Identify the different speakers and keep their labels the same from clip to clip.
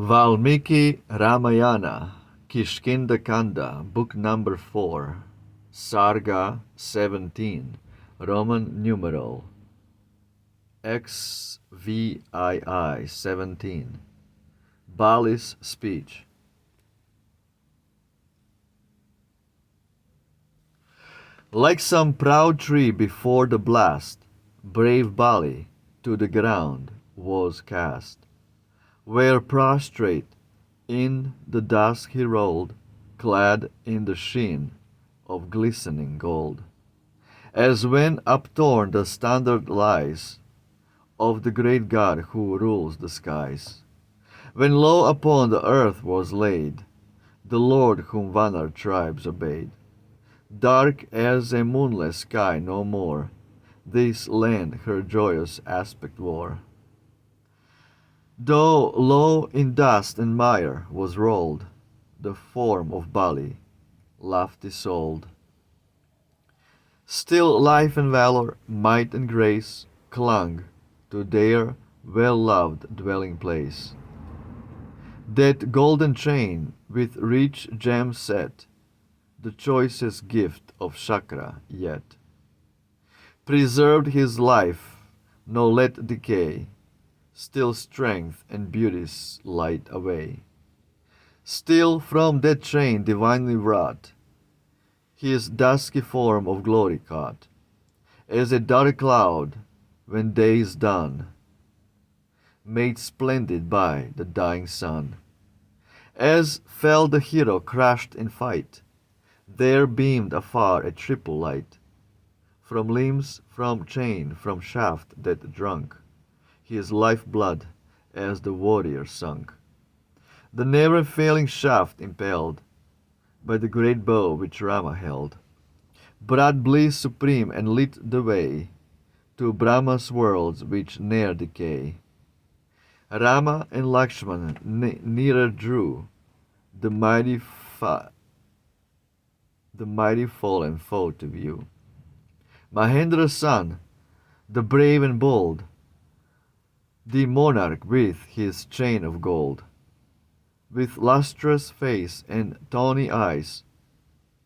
Speaker 1: Valmiki Ramayana, Kishkindha Kanda, Book number 4, Sarga 17, Roman numeral XVII 17. BÁLI'S speech. Like some proud tree before the blast, brave Bali to the ground was cast, where prostrate in the dusk he rolled, clad in the sheen of glistening gold. As when uptorn the standard lies of the great God who rules the skies, when low upon the earth was laid the Lord whom Vanar tribes obeyed. Dark as a moonless sky no more this land her joyous aspect wore. Though low in dust and mire was rolled the form of Bali, lofty souled, still life and valor, might and grace clung to their well-loved dwelling place. That golden chain with rich gems set, the choicest gift of Chakra yet, preserved his life, nor let decay still strength and beauty's light away. Still from that chain divinely wrought, his dusky form of glory caught, as a dark cloud when day is done, made splendid by the dying sun. As fell the hero crushed in fight, there beamed afar a triple light, from limbs, from chain, from shaft that drunk his life-blood as the warrior sunk. The never-failing shaft impelled by the great bow which Rama held, brought bliss supreme and lit the way to Brahma's worlds which ne'er decay. Rama and Lakshmana nearer drew the mighty fallen foe to view. Mahendra's son, the brave and bold, the monarch with his chain of gold, with lustrous face and tawny eyes,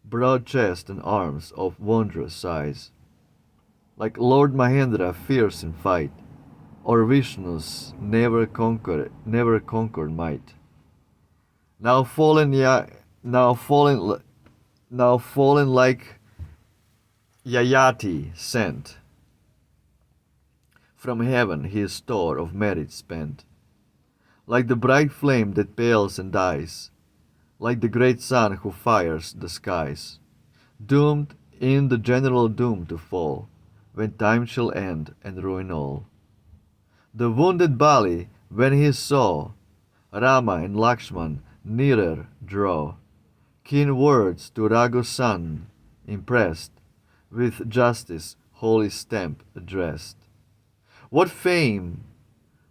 Speaker 1: broad chest and arms of wondrous size, like Lord Mahendra fierce in fight, or Vishnu's never conquered might. Now fallen like Yayati sent from heaven his store of merit spent, like the bright flame that pales and dies, like the great sun who fires the skies, doomed in the general doom to fall, when time shall end and ruin all. The wounded Bali, when he saw Rama and Lakshman nearer draw, keen words to Raghu's son impressed, with justice holy stamp addressed. What fame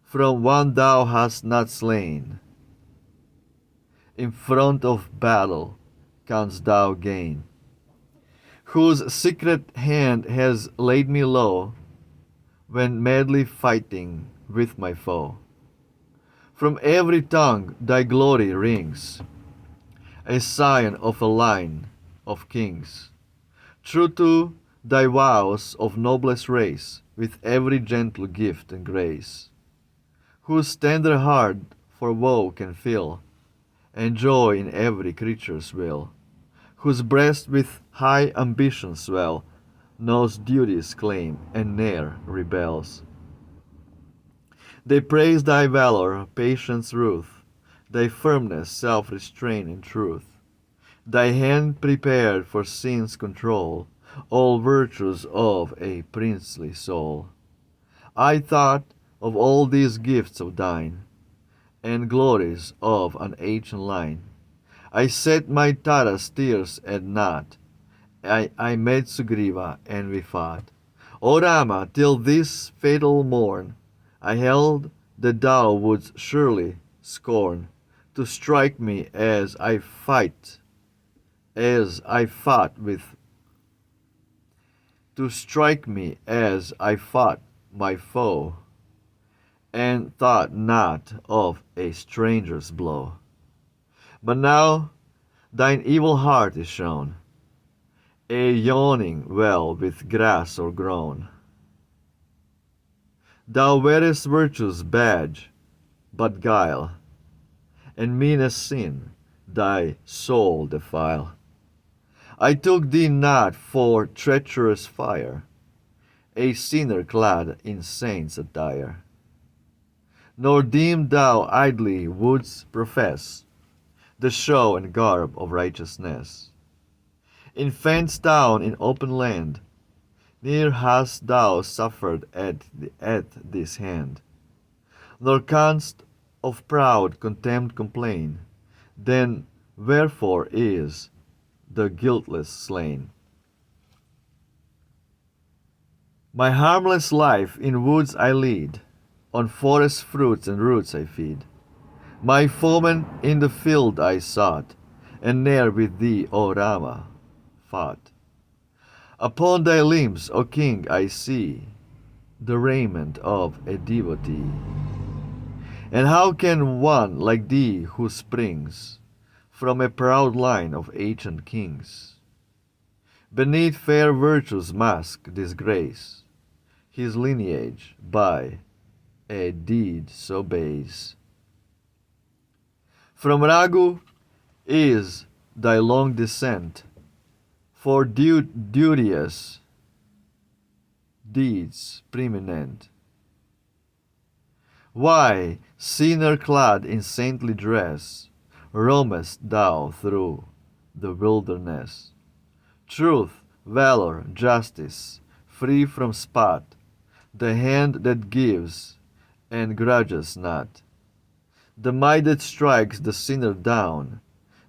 Speaker 1: from one thou hast not slain, in front of battle canst thou gain, whose secret hand has laid me low when madly fighting with my foe? From every tongue thy glory rings, a scion of a line of kings, true to thy vows of noblest race, with every gentle gift and grace, whose tender heart for woe can fill, and joy in every creature's will, whose breast with high ambition swell, knows duty's claim and ne'er rebels. They praise thy valor, patience, ruth, thy firmness, self-restraint, and truth, thy hand prepared for sin's control, all virtues of a princely soul. I thought of all these gifts of thine, and glories of an ancient line. I set my Tara's tears at naught. I met Sugriva, and we fought. O Rama, till this fatal morn, I held that thou wouldst surely scorn to strike me as I fought my foe, and thought not of a stranger's blow. But now thine evil heart is shown, a yawning well with grass o'ergrown. Thou wearest virtue's badge, but guile, and meanest sin thy soul defile. I took thee not for treacherous fire, a sinner clad in saint's attire. Nor deemed thou idly wouldst profess the show and garb of righteousness. In fenced town in open land, ne'er hast thou suffered at this hand, nor canst of proud contempt complain. Then wherefore is the guiltless slain? My harmless life in woods I lead, on forest fruits and roots I feed. My foeman in the field I sought, and ne'er with thee, O Rama, fought. Upon thy limbs, O king, I see the raiment of a devotee. And how can one like thee, who springs from a proud line of ancient kings, beneath fair virtue's mask disgrace his lineage by a deed so base? From Raghu is thy long descent, for duteous deeds preeminent. Why, sinner clad in saintly dress, roamest thou through the wilderness? Truth, valor, justice, free from spot, the hand that gives and grudges not. The might that strikes the sinner down,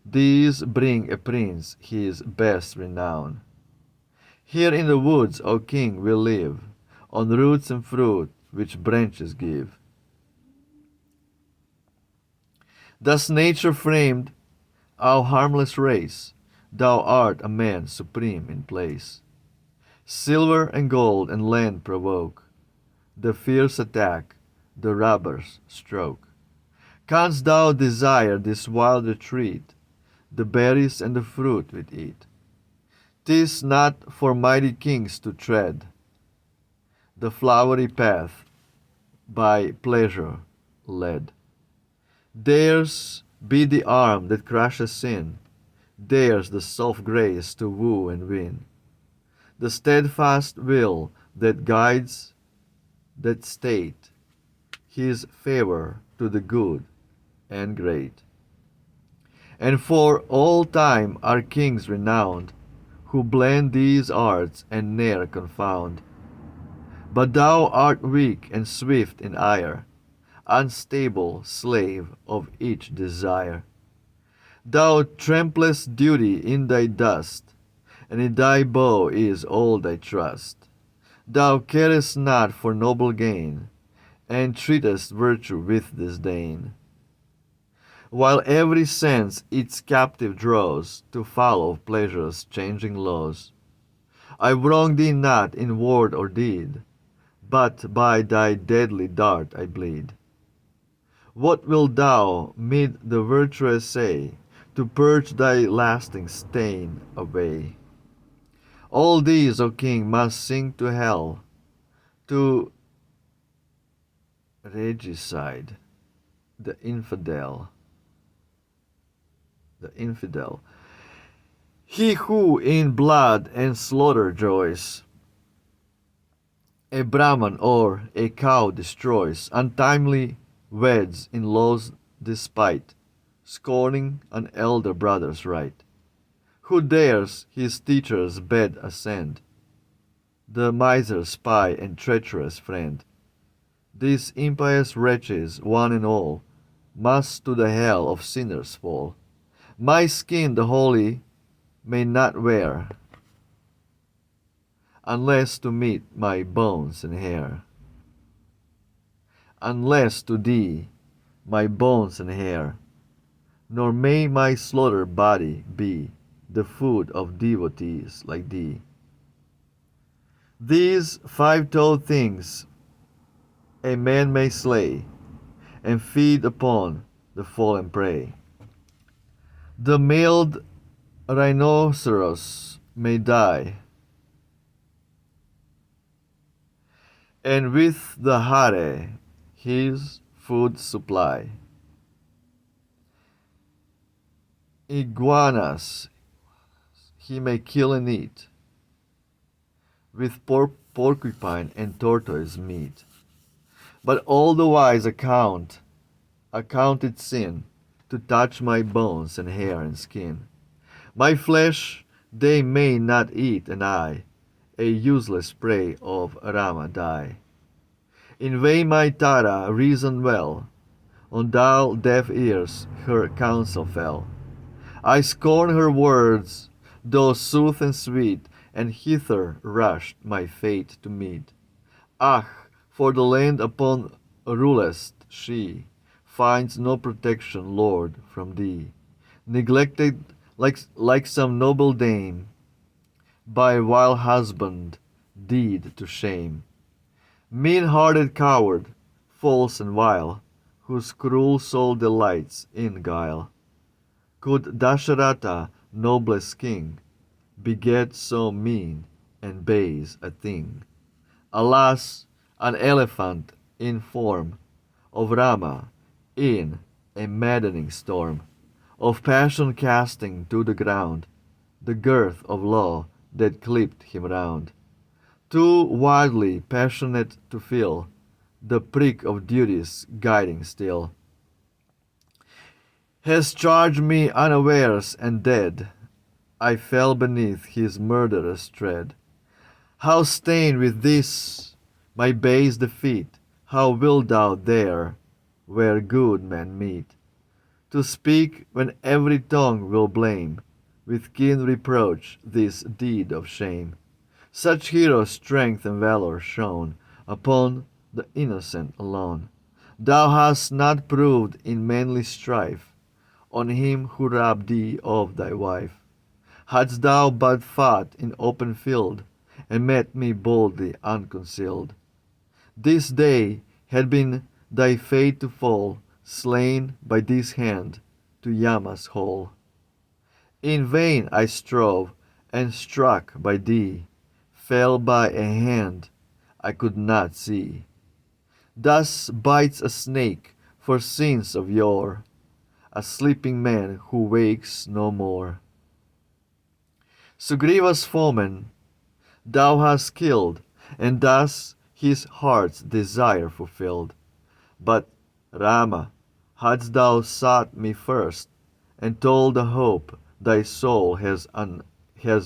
Speaker 1: these bring a prince his best renown. Here in the woods, O king, we live, on roots and fruit which branches give. Thus nature framed our harmless race, thou art a man supreme in place. Silver and gold and land provoke the fierce attack, the robber's stroke. Canst thou desire this wild retreat, the berries and the fruit we eat? 'Tis not for mighty kings to tread the flowery path by pleasure led. Theirs be the arm that crushes sin, theirs the soft grace to woo and win, the steadfast will that guides that state, his favor to the good and great. And for all time are kings renowned, who blend these arts and ne'er confound. But thou art weak and swift in ire, unstable slave of each desire. Thou tremblest duty in thy dust, and in thy bow is all thy trust. Thou carest not for noble gain, and treatest virtue with disdain. While every sense its captive draws to follow pleasure's changing laws. I wrong thee not in word or deed, but by thy deadly dart I bleed. What wilt thou mid the virtuous say, to purge thy lasting stain away? All these, O king, must sink to hell, to regicide, the infidel. He who in blood and slaughter joys, a Brahman or a cow destroys, untimely weds in law's despite, scorning an elder brother's right. Who dares his teacher's bed ascend, the miser's spy and treacherous friend? These impious wretches, one and all, must to the hell of sinners fall. My skin the holy may not wear, unless to meet my bones and hair. Unless to thee, my bones and hair, nor may my slaughtered body be the food of devotees like thee. These five-toed things a man may slay, and feed upon the fallen prey. The mailed rhinoceros may die, and with the hare his food supply. Iguanas he may kill and eat, with porcupine and tortoise meat. But all the wise account it sin to touch my bones and hair and skin. My flesh they may not eat, and I, a useless prey of Rama, die. In vain my Tara reasoned well, on dull deaf ears her counsel fell. I scorn her words, though sooth and sweet, and hither rushed my fate to meet. Ah, for the land upon rulest she finds no protection, Lord, from thee. Neglected like some noble dame, by vile husband deed to shame. Mean-hearted coward, false and vile, whose cruel soul delights in guile. Could Dasharatha, noblest king, beget so mean and base a thing? Alas, an elephant in form of Rama, in a maddening storm of passion casting to the ground the girth of law that clipped him round. Too wildly passionate to feel the prick of duty's guiding still, has charged me unawares, and dead I fell beneath his murderous tread. How stained with this my base defeat, how wilt thou dare, where good men meet, to speak when every tongue will blame, with keen reproach, this deed of shame? Such heroes' strength and valor shone upon the innocent alone. Thou hast not proved in manly strife on him who robbed thee of thy wife. Hadst thou but fought in open field, and met me boldly unconcealed, this day had been thy fate to fall, slain by this hand to Yama's hole. In vain I strove, and struck by thee, fell by a hand I could not see. Thus bites a snake for sins of yore, a sleeping man who wakes no more. Sugriva's foeman thou hast killed, and thus his heart's desire fulfilled. But, Rama, hadst thou sought me first, and told the hope thy soul has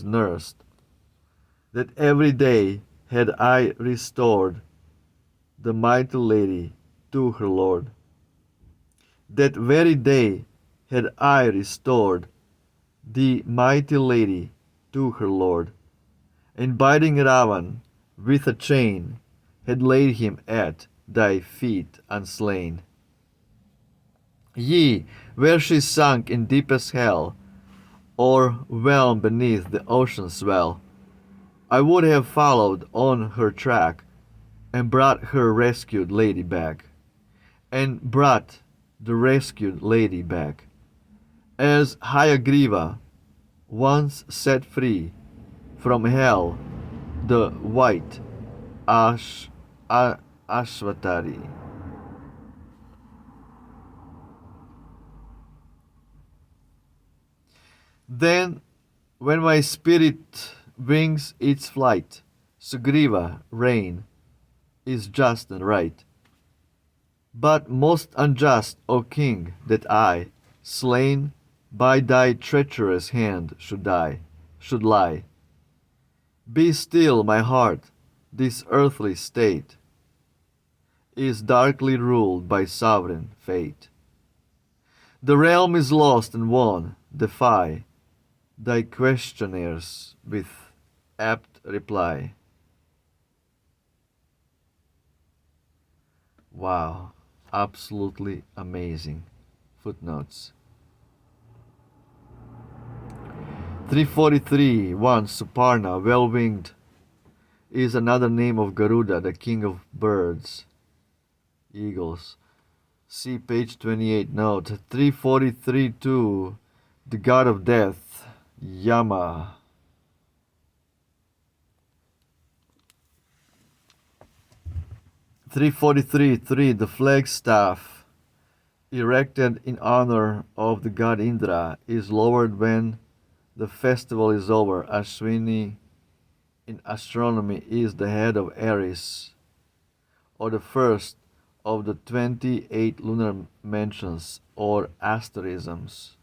Speaker 1: nursed, that every day had I restored the mighty lady to her lord, that very day had I restored the mighty lady to her lord, and biting Ravan with a chain, had laid him at thy feet unslain. Yea, where she sunk in deepest hell, or whelmed beneath the ocean's swell, I would have followed on her track, and brought her rescued lady back, and brought the rescued lady back, as Hayagriva once set free from hell the white Ashvatari. Then, when my spirit wings its flight, Sugriva reign is just and right. But most unjust, O king, that I, slain by thy treacherous hand, should lie. Be still, my heart, this earthly state is darkly ruled by sovereign fate. The realm is lost and won, defy thy questioners with apt reply. Wow, absolutely amazing. Footnotes. 343. 1. Suparna, well-winged, is another name of Garuda, the king of birds. eagles. See page 28, note 343-2, the god of death, Yama. 343-3, the flagstaff, erected in honor of the god Indra, is lowered when the festival is over. Ashwini in astronomy is the head of Aries, or the first of the 28 lunar mentions or asterisms.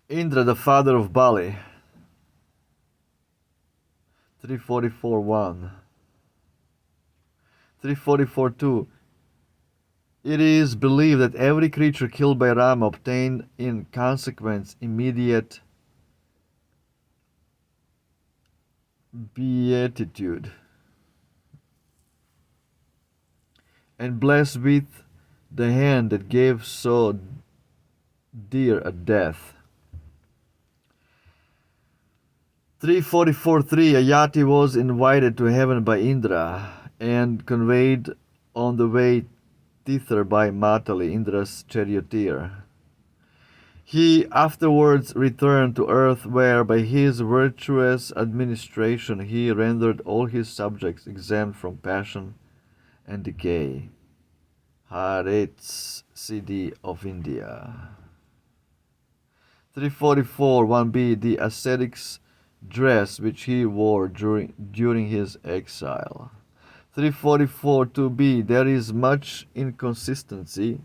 Speaker 1: Indra, the father of Bali. 344-1. 344-2. It is believed that every creature killed by Rama obtained in consequence immediate beatitude and blessed with the hand that gave so dear a death. 344-3, Ayati was invited to heaven by Indra and conveyed on the way thither by Matali, Indra's charioteer. He afterwards returned to earth, where by his virtuous administration he rendered all his subjects exempt from passion and decay. Harets CD of India. 344-1b, the ascetic's dress which he wore during his exile. 344-2b, there is much inconsistency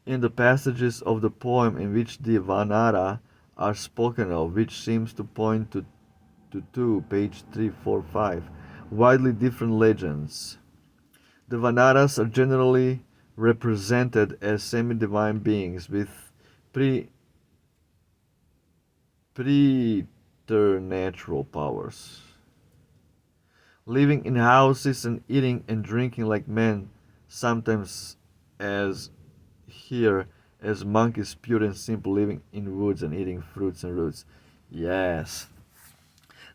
Speaker 1: in the passages of the poem in which the Vanara are spoken of, which seems to point to page 345, widely different legends. The Vanaras are generally represented as semi-divine beings with preternatural powers, living in houses and eating and drinking like men, sometimes as here as monkeys, pure and simple, living in woods and eating fruits and roots. Yes.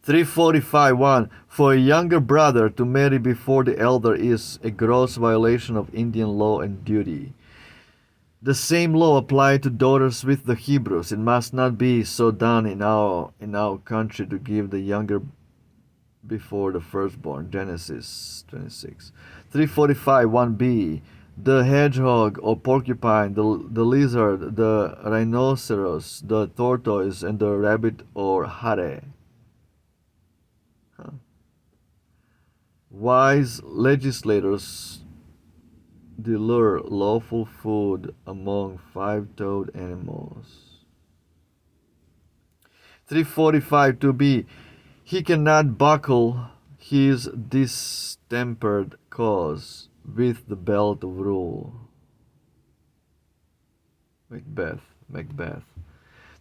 Speaker 1: 345-1. For a younger brother to marry before the elder is a gross violation of Indian law and duty. The same law applied to daughters with the Hebrews. It must not be so done in our country to give the younger before the firstborn. Genesis 26. 345-1b. The hedgehog or porcupine, the lizard, the rhinoceros, the tortoise, and the rabbit or hare. Wise legislators delure lawful food among five-toed animals. 345-2b. He cannot buckle his distempered cause with the belt of rule. Macbeth.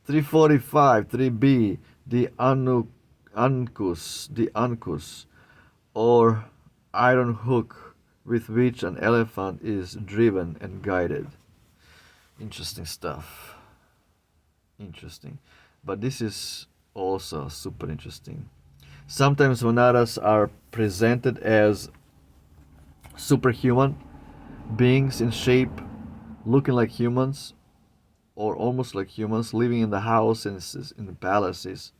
Speaker 1: 345-3b. The uncus, or iron hook with which an elephant is driven and guided. Interesting stuff. Interesting. But this is also super interesting. Sometimes Vanaras are presented as superhuman beings in shape, looking like humans, or almost like humans, living in the houses, in the palaces,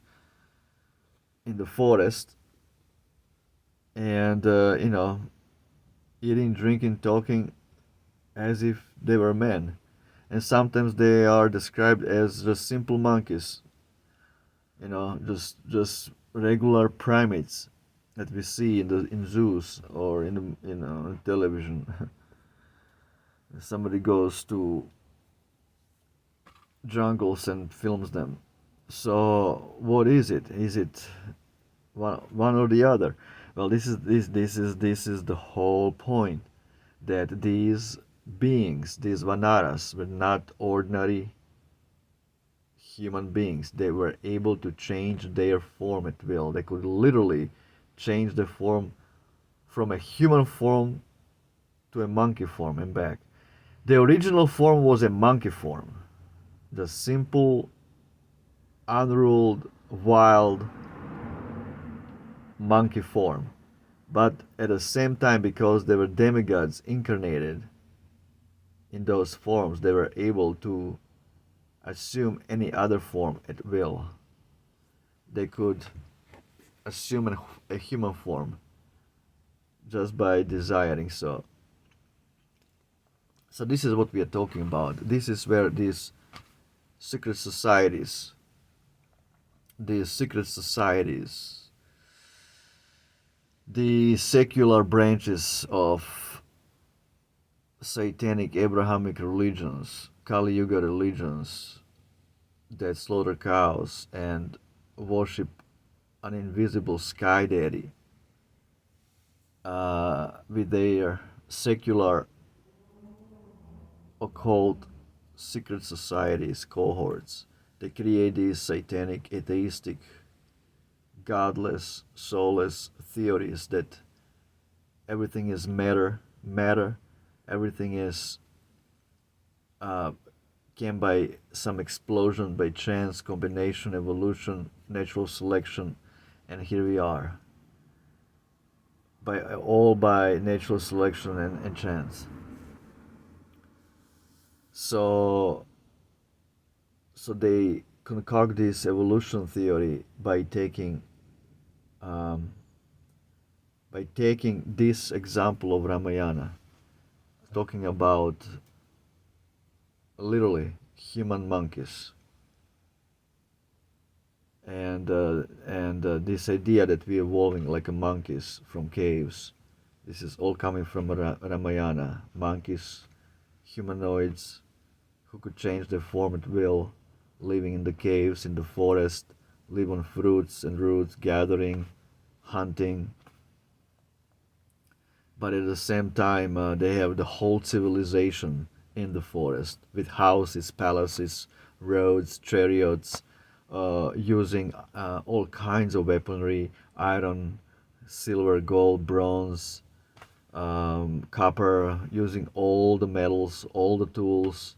Speaker 1: in the forest, and eating, drinking, talking as if they were men. And sometimes they are described as just simple monkeys, just regular primates that we see in zoos or in television. Somebody goes to jungles and films them. So what is it? Is it one or the other? Well, this is the whole point, that these beings, these Vanaras, were not ordinary human beings. They were able to change their form at will. They could literally change the form from a human form to a monkey form and back. The original form was a monkey form. The simple, unruled, wild monkey form. But at the same time, because they were demigods incarnated in those forms, they were able to assume any other form at will. They could assume a human form just by desiring so. So this is what we are talking about. This is where these secret societies, the secular branches of satanic Abrahamic religions, Kali Yuga religions that slaughter cows and worship an invisible sky deity, with their secular occult secret societies, cohorts. They create these satanic, atheistic, godless, soulless theories that everything is matter, everything is came by some explosion, by chance, combination, evolution, natural selection, and here we are. All by natural selection and chance. So they concoct this evolution theory by taking this example of Ramayana, talking about literally human monkeys, and this idea that we're evolving like a monkeys from caves. This is all coming from Ramayana. Monkeys, humanoids, who could change their form at will, living in the caves, in the forest, live on fruits and roots, gathering, hunting. But at the same time, they have the whole civilization in the forest, with houses, palaces, roads, chariots, using all kinds of weaponry, iron, silver, gold, bronze, copper, using all the metals, all the tools,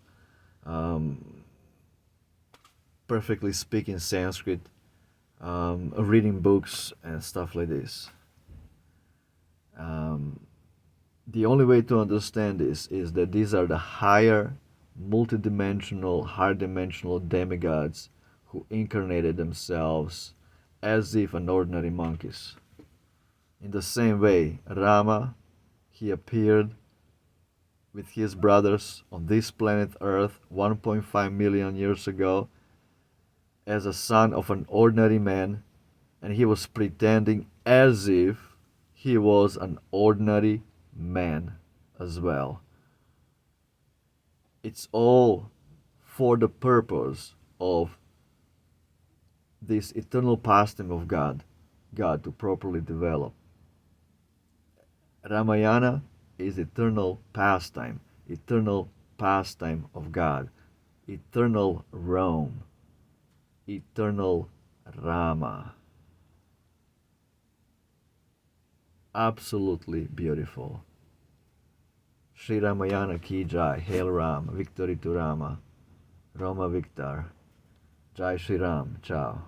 Speaker 1: perfectly speaking Sanskrit, reading books and stuff like this. The only way to understand this is that these are the higher, multidimensional, higher-dimensional demigods who incarnated themselves as if an ordinary monkeys. In the same way, Rama, he appeared with his brothers on this planet Earth 1.5 million years ago as a son of an ordinary man, and he was pretending as if he was an ordinary man as well. It's all for the purpose of this eternal pastime of God to properly develop. Ramayana is eternal pastime of God, eternal Rome, eternal Rama. Absolutely beautiful. Sri Ramayana ki jai, Hail Ram, victory to Rama, Rama Victor, Jai Shri Ram, ciao.